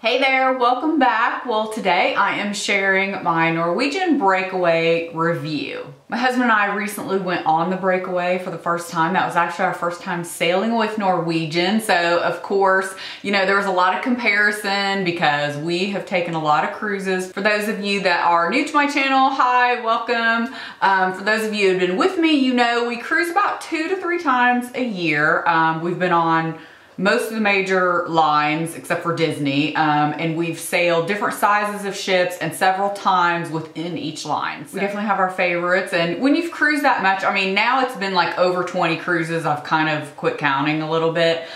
Hey there, welcome back. Well, today I am sharing my Norwegian Breakaway review. My husband and I recently went on the Breakaway for the first time. That was actually our first time sailing with Norwegian. So of course, there was a lot of comparison because we have taken a lot of cruises. For those of you that are new to my channel, hi, welcome. For those of you who have been with me, we cruise about 2 to 3 times a year. We've been on most of the major lines except for Disney, and we've sailed different sizes of ships and several times within each line. So we definitely have our favorites, and when you've cruised that much, now it's been like over 20 cruises. I've kind of quit counting a little bit.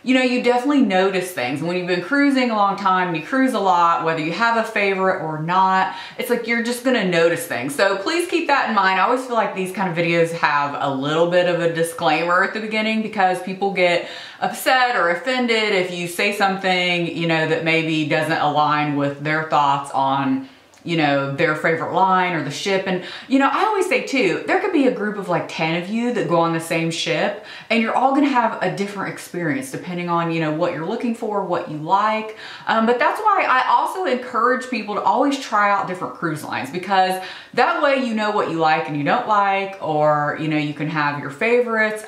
You definitely notice things. When you've been cruising a long time and you cruise a lot, whether you have a favorite or not, it's like you're just gonna notice things. So please keep that in mind. I always feel like these kind of videos have a little bit of a disclaimer at the beginning because people get upset or offended if you say something, that maybe doesn't align with their thoughts on their favorite line or the ship. And, I always say too, there could be a group of like 10 of you that go on the same ship and you're all gonna have a different experience depending on, what you're looking for, what you like. But that's why I also encourage people to always try out different cruise lines, because that way you know what you like and you don't like, or, you can have your favorites.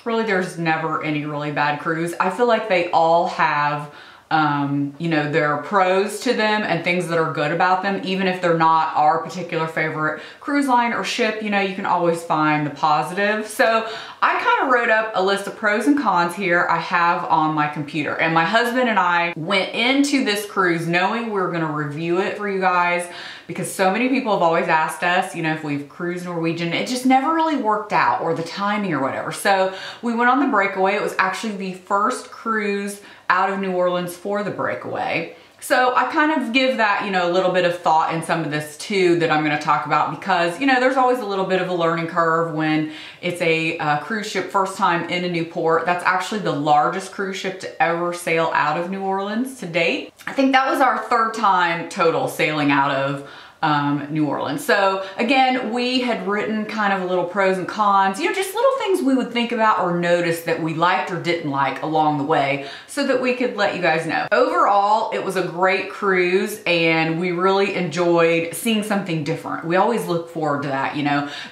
Really, there's never any really bad cruise. I feel like they all have there are pros to them and things that are good about them. Even if they're not our particular favorite cruise line or ship, you can always find the positive. So I kind of wrote up a list of pros and cons here I have on my computer. And my husband and I went into this cruise knowing we were going to review it for you guys, because so many people have always asked us, if we've cruised Norwegian. It just never really worked out, or the timing or whatever. So we went on the Breakaway. It was actually the first cruise out of New Orleans for the Breakaway. So I kind of give that, a little bit of thought in some of this too that I'm going to talk about, because, there's always a little bit of a learning curve when it's a cruise ship first time in a new port. That's actually the largest cruise ship to ever sail out of New Orleans to date. I think that was our 3rd time total sailing out of New Orleans. So again, we had written kind of a little pros and cons, just little things we would think about or notice that we liked or didn't like along the way so that we could let you guys know. Overall, it was a great cruise and we really enjoyed seeing something different. We always look forward to that,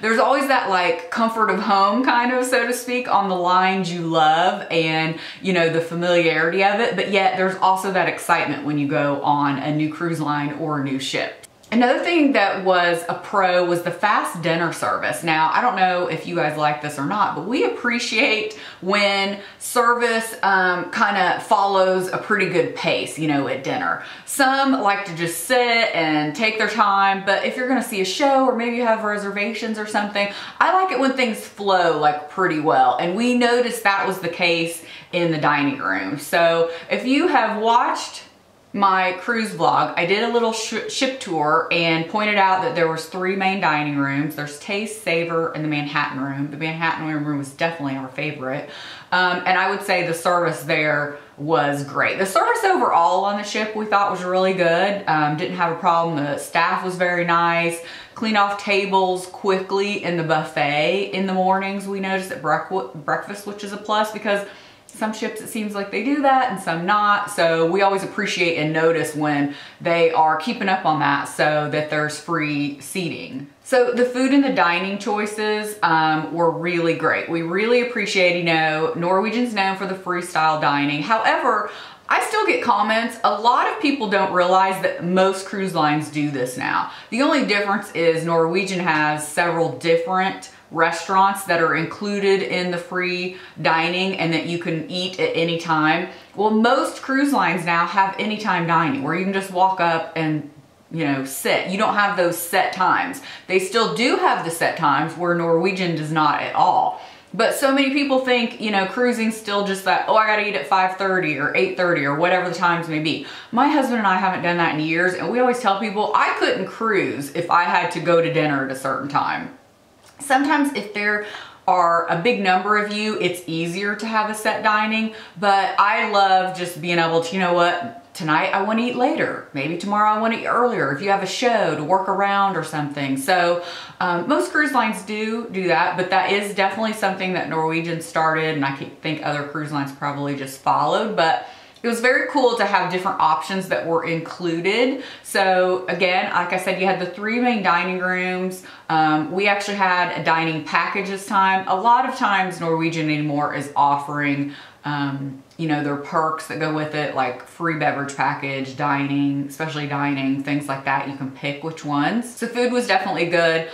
There's always that like comfort of home kind of, so to speak, on the lines you love and, the familiarity of it, but yet there's also that excitement when you go on a new cruise line or a new ship. Another thing that was a pro was the fast dinner service. Now, I don't know if you guys like this or not, but we appreciate when service kind of follows a pretty good pace, at dinner. Some like to just sit and take their time, but if you're gonna see a show or maybe you have reservations or something, I like it when things flow like pretty well. And we noticed that was the case in the dining room. So if you have watched my cruise vlog, I did a little ship tour and pointed out that there was 3 main dining rooms. There's Taste, Savor, and the Manhattan room. The Manhattan room was definitely our favorite. And I would say the service there was great. The service overall on the ship we thought was really good. Didn't have a problem. The staff was very nice. Clean off tables quickly in the buffet in the mornings. We noticed at breakfast, which is a plus, because some ships, it seems like they do that and some not. So we always appreciate and notice when they are keeping up on that so that there's free seating. So the food and the dining choices were really great. We really appreciate, Norwegian's known for the freestyle dining. However, I still get comments. A lot of people don't realize that most cruise lines do this now. The only difference is Norwegian has several different restaurants that are included in the free dining and that you can eat at any time. Well, most cruise lines now have anytime dining where you can just walk up and sit. You don't have those set times. They still do have the set times where Norwegian does not at all. But so many people think, cruising's still just that, oh, I gotta eat at 5:30 or 8:30 or whatever the times may be. My husband and I haven't done that in years, and we always tell people I couldn't cruise if I had to go to dinner at a certain time. Sometimes if there are a big number of you, it's easier to have a set dining, but I love just being able to, tonight I want to eat later. Maybe tomorrow I want to eat earlier if you have a show to work around or something. So most cruise lines do that, but that is definitely something that Norwegian started, and I think other cruise lines probably just followed. But it was very cool to have different options that were included. So again, like I said, you had the 3 main dining rooms. We actually had a dining package this time. A lot of times Norwegian anymore is offering you know, their perks that go with it, like free beverage package, dining, especially dining, things like that. You can pick which ones. So food was definitely good.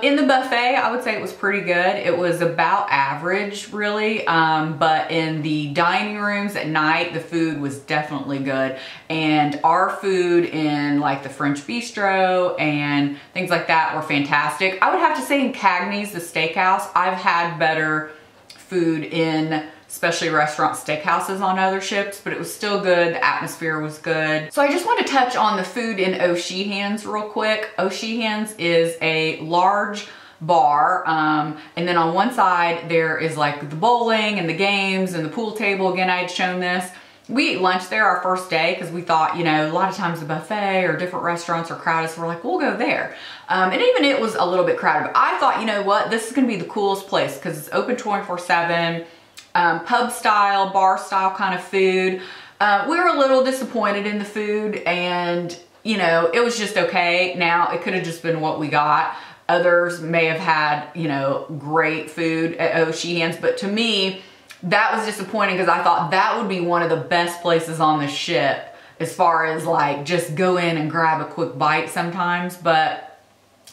In the buffet, I would say it was pretty good. It was about average, really. But in the dining rooms at night, the food was definitely good. And our food in like the French bistro and things like that were fantastic. I would have to say in Cagney's, the steakhouse, I've had better food in especially restaurant steakhouses on other ships, but it was still good. The atmosphere was good. So I just want to touch on the food in O'Sheehan's real quick. O'Sheehan's is a large bar, and then on one side there is like the bowling and the games and the pool table. Again, I had shown this. We ate lunch there our first day because we thought, you know, a lot of times the buffet or different restaurants are crowded, so we're like, we'll go there. And even it was a little bit crowded, but I thought, you know what, this is gonna be the coolest place because it's open 24/7. Pub style, bar style kind of food. We were a little disappointed in the food, and you know, it was just okay. Now it could have just been what we got. Others may have had, you know, great food at O'Sheehan's, but to me, that was disappointing because I thought that would be one of the best places on the ship as far as like just go in and grab a quick bite sometimes, but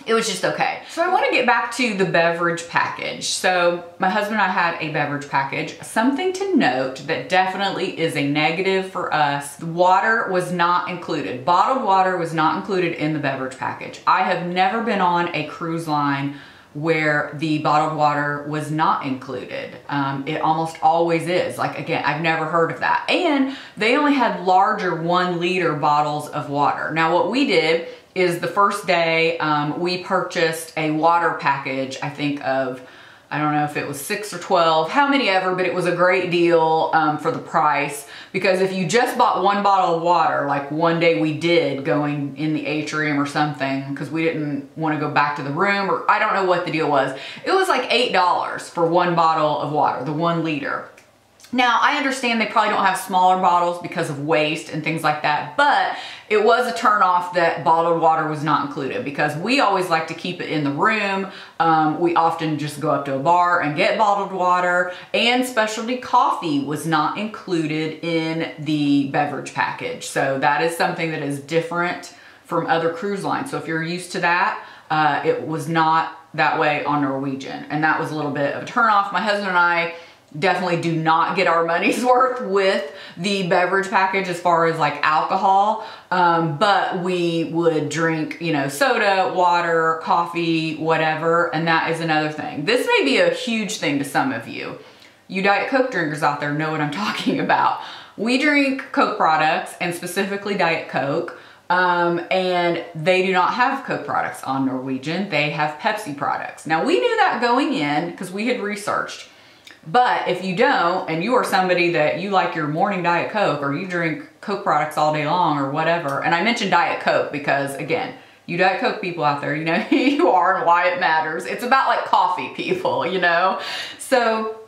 it was just okay. So I want to get back to the beverage package. So my husband and I had a beverage package. Something to note that definitely is a negative for us. The water was not included. Bottled water was not included in the beverage package. I have never been on a cruise line where the bottled water was not included. It almost always is. Like, again, I've never heard of that. And they only had larger 1-liter bottles of water. Now what we did is the first day we purchased a water package, I think of, I don't know if it was 6 or 12, how many ever, but it was a great deal for the price. Because if you just bought 1 bottle of water, like one day we did going in the atrium or something, because we didn't want to go back to the room, or I don't know what the deal was. It was like $8 for 1 bottle of water, the 1 liter. Now, I understand they probably don't have smaller bottles because of waste and things like that, but it was a turnoff that bottled water was not included because we always like to keep it in the room. We often just go up to a bar and get bottled water, and specialty coffee was not included in the beverage package. So that is something that is different from other cruise lines. So if you're used to that, it was not that way on Norwegian, and that was a little bit of a turnoff. My husband and I definitely do not get our money's worth with the beverage package as far as like alcohol, but we would drink, you know, soda, water, coffee, whatever, and that is another thing. This may be a huge thing to some of you. You Diet Coke drinkers out there know what I'm talking about. We drink Coke products, and specifically Diet Coke, and they do not have Coke products on Norwegian. They have Pepsi products. Now we knew that going in because we had researched. But if you don't, and you are somebody that you like your morning Diet Coke, or you drink Coke products all day long or whatever, and I mentioned Diet Coke because, again, you Diet Coke people out there, you know who you are and why it matters. It's about like coffee people, you know? So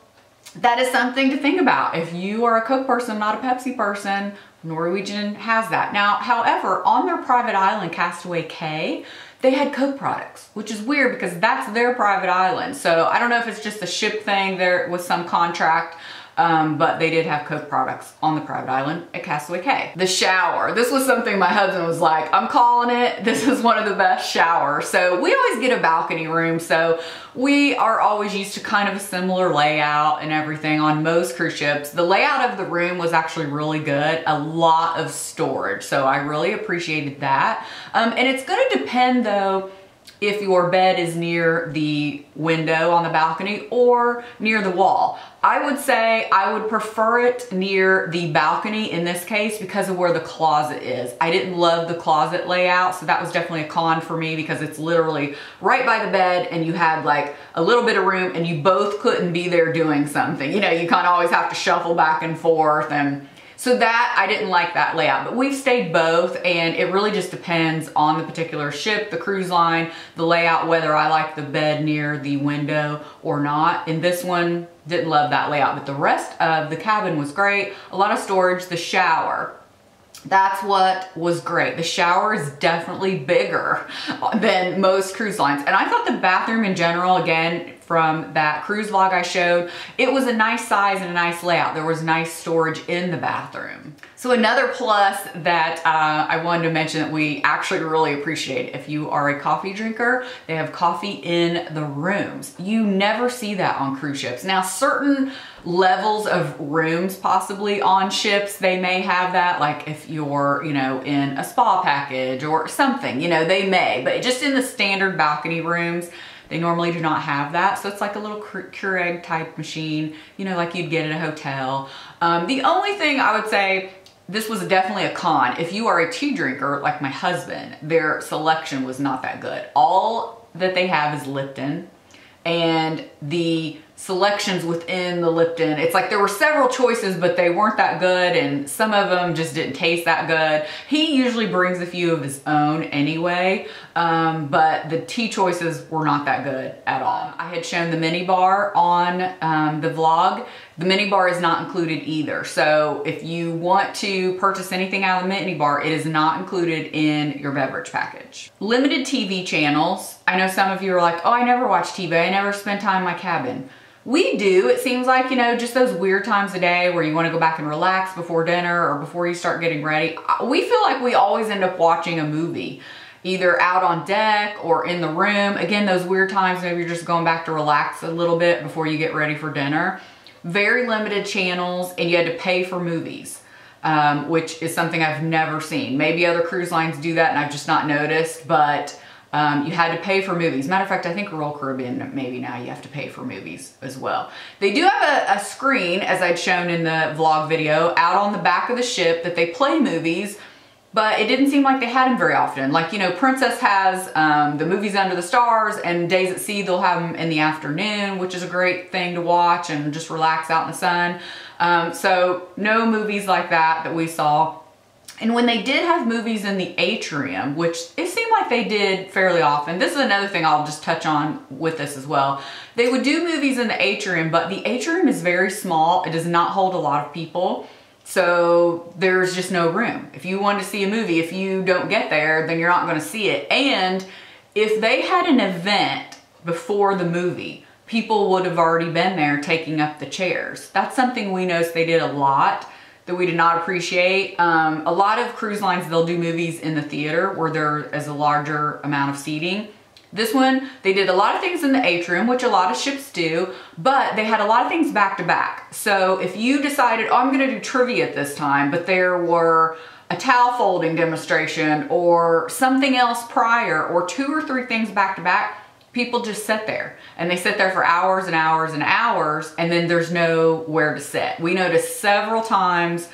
that is something to think about. If you are a Coke person, not a Pepsi person, Norwegian has that. Now, however, on their private island, Castaway Cay, they had Coke products, which is weird because that's their private island. So I don't know if it's just a ship thing there with some contract, but they did have Coke products on the private island at Castaway Cay. The shower. This was something my husband was like, I'm calling it. This is one of the best showers. So we always get a balcony room. So we are always used to kind of a similar layout and everything on most cruise ships. The layout of the room was actually really good. A lot of storage. So I really appreciated that. And it's going to depend though, if your bed is near the window on the balcony or near the wall. I would say I would prefer it near the balcony in this case because of where the closet is. I didn't love the closet layout, so that was definitely a con for me because it's literally right by the bed and you had like a little bit of room and you both couldn't be there doing something. You know, you kind of always have to shuffle back and forth, and So that, I didn't like that layout, but we've stayed both, and it really just depends on the particular ship, the cruise line, the layout, whether I like the bed near the window or not. In this one, didn't love that layout, but the rest of the cabin was great. A lot of storage. The shower, that's what was great. The shower is definitely bigger than most cruise lines. And I thought the bathroom in general, again, from that cruise vlog I showed, it was a nice size and a nice layout. There was nice storage in the bathroom. So another plus that I wanted to mention that we actually really appreciate, if you are a coffee drinker, they have coffee in the rooms. You never see that on cruise ships. Now, certain levels of rooms possibly on ships, they may have that, like if you're, you know, in a spa package or something, you know, they may, but just in the standard balcony rooms, they normally do not have that. So it's like a little Keurig type machine, you know, like you'd get in a hotel. The only thing I would say, this was definitely a con. If you are a tea drinker, like my husband, their selection was not that good. All that they have is Lipton, and the selections within the Lipton, it's like there were several choices, but they weren't that good, and some of them just didn't taste that good. He usually brings a few of his own anyway, but the tea choices were not that good at all. I had shown the mini bar on the vlog. The mini bar is not included either. So if you want to purchase anything out of the mini bar, it is not included in your beverage package. Limited TV channels. I know some of you are like, oh, I never watch TV. I never spend time in my cabin. We do. It seems like, you know, just those weird times a day where you want to go back and relax before dinner or before you start getting ready. We feel like we always end up watching a movie, either out on deck or in the room. Again, those weird times, maybe you're just going back to relax a little bit before you get ready for dinner. Very limited channels, and you had to pay for movies, which is something I've never seen. Maybe other cruise lines do that and I've just not noticed, but you had to pay for movies. Matter of fact, I think Royal Caribbean, maybe now you have to pay for movies as well. They do have a screen, as I'd shown in the vlog video, out on the back of the ship that they play movies, but it didn't seem like they had them very often. Like, you know, Princess has the movies Under the Stars, and Days at Sea, they'll have them in the afternoon, which is a great thing to watch and just relax out in the sun. So no movies like that we saw. And when they did have movies in the atrium, which it seemed like they did fairly often, this is another thing I'll just touch on with this as well. They would do movies in the atrium, but the atrium is very small. It does not hold a lot of people. So there's just no room. If you want to see a movie, if you don't get there, then you're not going to see it. And if they had an event before the movie, people would have already been there taking up the chairs. That's something we noticed they did a lot that we did not appreciate. A lot of cruise lines, they'll do movies in the theater where there is a larger amount of seating. This one, they did a lot of things in the atrium, which a lot of ships do, but they had a lot of things back to back. So if you decided, oh, I'm gonna do trivia at this time, but there were a towel folding demonstration or something else prior, or 2 or 3 things back to back, people just sit there, and they sit there for hours and hours and hours, and then there's nowhere to sit. We noticed several times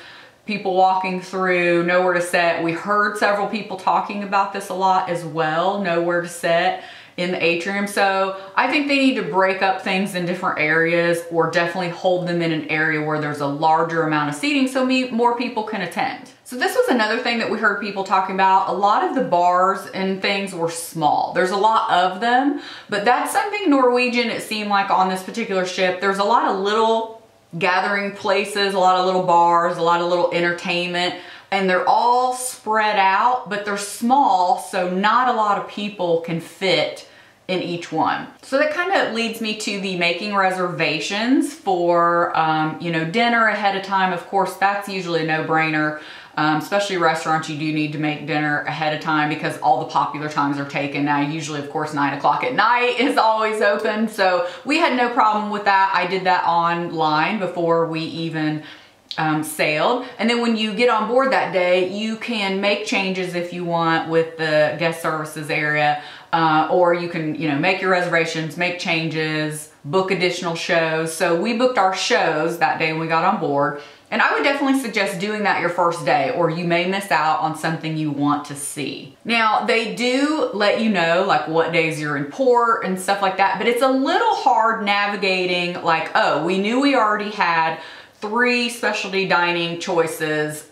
people walking through, nowhere to sit. We heard several people talking about this a lot as well, nowhere to sit in the atrium. So I think they need to break up things in different areas, or definitely hold them in an area where there's a larger amount of seating so more people can attend. So this was another thing that we heard people talking about. A lot of the bars and things were small. There's a lot of them, but that's something Norwegian, it seemed like on this particular ship, there's a lot of little gathering places, a lot of little bars, a lot of little entertainment, and they're all spread out, but they're small, so not a lot of people can fit in each one. So that kind of leads me to the making reservations for, you know, dinner ahead of time. Of course, that's usually a no-brainer. Especially restaurants, you do need to make dinner ahead of time because all the popular times are taken. Now, usually, of course, 9 o'clock at night is always open. So we had no problem with that. I did that online before we even sailed. And then when you get on board that day, you can make changes if you want with the guest services area, or you can, you know, make your reservations, make changes, book additional shows. So we booked our shows that day when we got on board. And I would definitely suggest doing that your first day, or you may miss out on something you want to see. Now, they do let you know like what days you're in port and stuff like that, but it's a little hard navigating like, oh, we knew we already had 3 specialty dining choices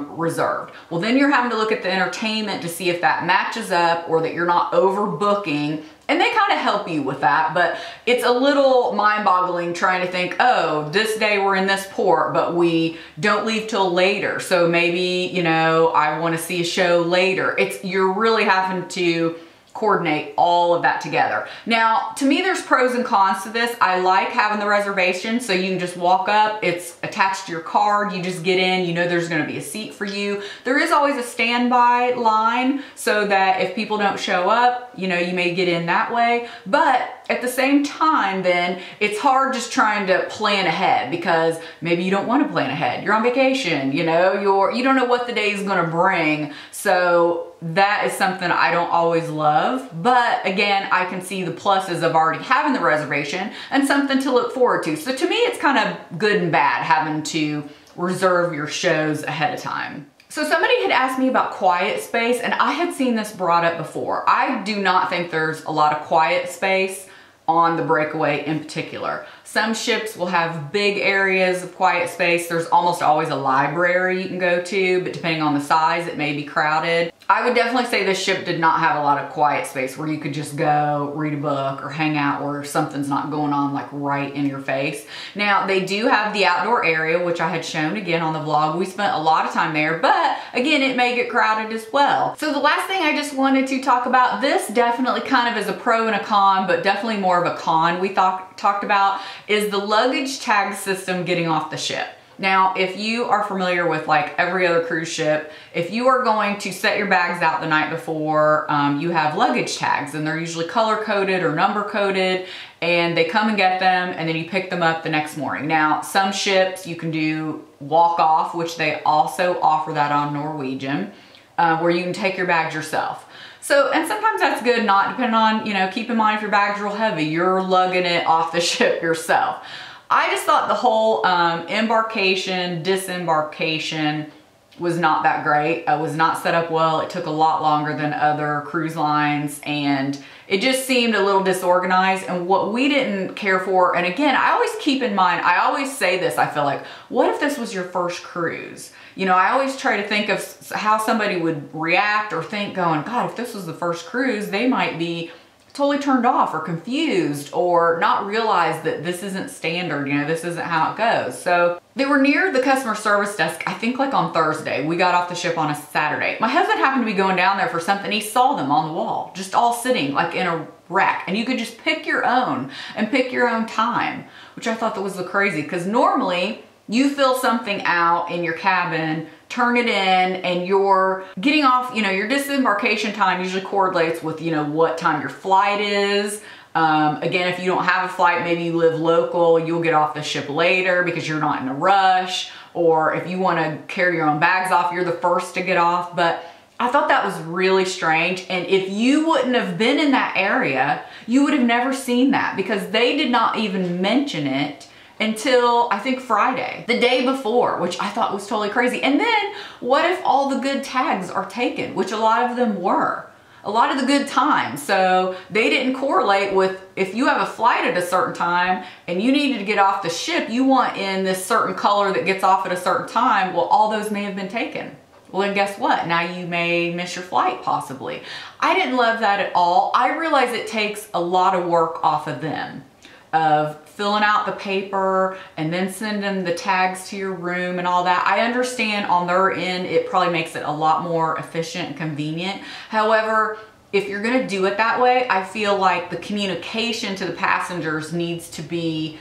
reserved. Well, then you're having to look at the entertainment to see if that matches up or that you're not overbooking. And they kind of help you with that, but it's a little mind-boggling trying to think, oh, this day we're in this port, but we don't leave till later. So maybe, you know, I want to see a show later. You're really having to coordinate all of that together. Now, to me, there's pros and cons to this. I like having the reservation so you can just walk up. It's attached to your card. You just get in. You know there's going to be a seat for you. There is always a standby line so that if people don't show up, you know, you may get in that way. But at the same time, then it's hard just trying to plan ahead because maybe you don't want to plan ahead. You're on vacation, you know, you don't know what the day is going to bring. So that is something I don't always love, but again, I can see the pluses of already having the reservation and something to look forward to. So to me, it's kind of good and bad having to reserve your shows ahead of time. So somebody had asked me about quiet space, and I had seen this brought up before. I do not think there's a lot of quiet space on the Breakaway in particular. Some ships will have big areas of quiet space. There's almost always a library you can go to, but depending on the size, it may be crowded. I would definitely say this ship did not have a lot of quiet space where you could just go read a book or hang out where something's not going on like right in your face. Now, they do have the outdoor area, which I had shown again on the vlog. We spent a lot of time there, but again, it may get crowded as well. So the last thing I just wanted to talk about, this definitely kind of is a pro and a con, but definitely more of a con we talked about, is the luggage tag system getting off the ship. Now, if you are familiar with like every other cruise ship, if you are going to set your bags out the night before, you have luggage tags, and they're usually color coded or number coded, and they come and get them and then you pick them up the next morning. Now, some ships you can do walk off, which they also offer that on Norwegian, where you can take your bags yourself. So, and sometimes that's good, not depending on, you know, keep in mind if your bag's real heavy, you're lugging it off the ship yourself. I just thought the whole embarkation, disembarkation was not that great. It was not set up well. It took a lot longer than other cruise lines, and it just seemed a little disorganized. And what we didn't care for, and again, I always keep in mind, I always say this, I feel like, what if this was your first cruise? You know, I always try to think of how somebody would react or think going, God, if this was the first cruise, they might be totally turned off or confused or not realize that this isn't standard, you know, this isn't how it goes. So they were near the customer service desk, I think like on Thursday. We got off the ship on a Saturday. My husband happened to be going down there for something. He saw them on the wall, just all sitting like in a rack, and you could just pick your own and pick your own time, which I thought that was the crazy, because normally you fill something out in your cabin, turn it in, and you're getting off, you know, your disembarkation time usually correlates with, you know, what time your flight is. Again, if you don't have a flight, maybe you live local, you'll get off the ship later because you're not in a rush. Or if you want to carry your own bags off, you're the first to get off. But I thought that was really strange. And if you wouldn't have been in that area, you would have never seen that, because they did not even mention it until I think Friday, the day before, which I thought was totally crazy. And then what if all the good tags are taken, which a lot of them were, a lot of the good times. So they didn't correlate with, if you have a flight at a certain time and you needed to get off the ship, you want in this certain color that gets off at a certain time. Well, all those may have been taken. Well, then guess what? Now you may miss your flight possibly. I didn't love that at all. I realize it takes a lot of work off of them, of filling out the paper and then sending the tags to your room and all that. I understand on their end, it probably makes it a lot more efficient and convenient. However, if you're gonna do it that way, I feel like the communication to the passengers needs to be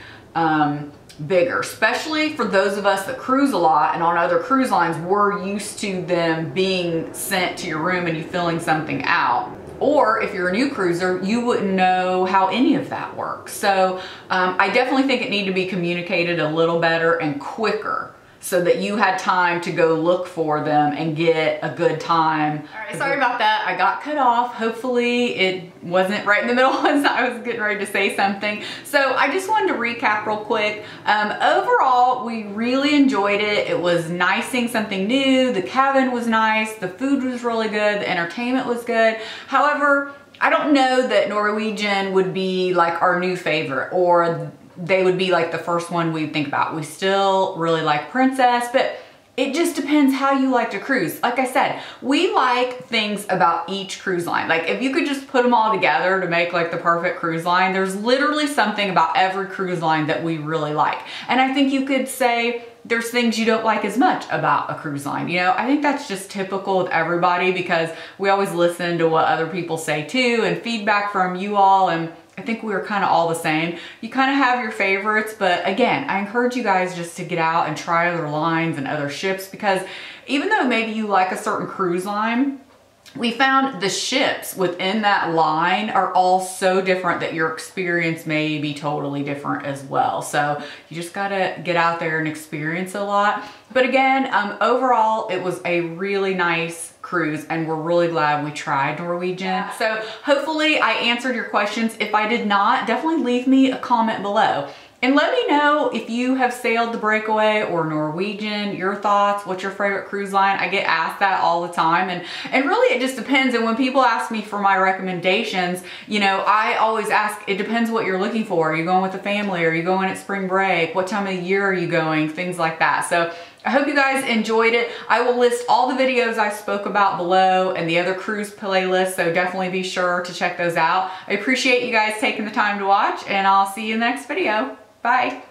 bigger, especially for those of us that cruise a lot, and on other cruise lines, we're used to them being sent to your room and you filling something out. Or if you're a new cruiser, you wouldn't know how any of that works. So I definitely think it needs to be communicated a little better and quicker, so that you had time to go look for them and get a good time. All right, sorry about that. I got cut off. Hopefully it wasn't right in the middle as I was getting ready to say something. So I just wanted to recap real quick. Overall, we really enjoyed it. It was nice seeing something new. The cabin was nice. The food was really good. The entertainment was good. However, I don't know that Norwegian would be like our new favorite, or they would be like the first one we think about. We still really like Princess, but it just depends how you like to cruise. Like I said, we like things about each cruise line. Like if you could just put them all together to make like the perfect cruise line, there's literally something about every cruise line that we really like. And I think you could say there's things you don't like as much about a cruise line. You know, I think that's just typical with everybody because we always listen to what other people say too and feedback from you all, and I think we were kind of all the same. You kind of have your favorites, but again, I encourage you guys just to get out and try other lines and other ships, because even though maybe you like a certain cruise line, we found the ships within that line are all so different that your experience may be totally different as well. So you just gotta get out there and experience a lot. But again, overall, it was a really nice cruise and we're really glad we tried Norwegian. So hopefully I answered your questions. If I did not, definitely leave me a comment below. And let me know if you have sailed the Breakaway or Norwegian, your thoughts, what's your favorite cruise line? I get asked that all the time, and really it just depends. And when people ask me for my recommendations, you know, I always ask, it depends what you're looking for. Are you going with the family? Are you going at spring break? What time of the year are you going? Things like that. So I hope you guys enjoyed it. I will list all the videos I spoke about below and the other cruise playlists, so definitely be sure to check those out. I appreciate you guys taking the time to watch, and I'll see you in the next video. Bye.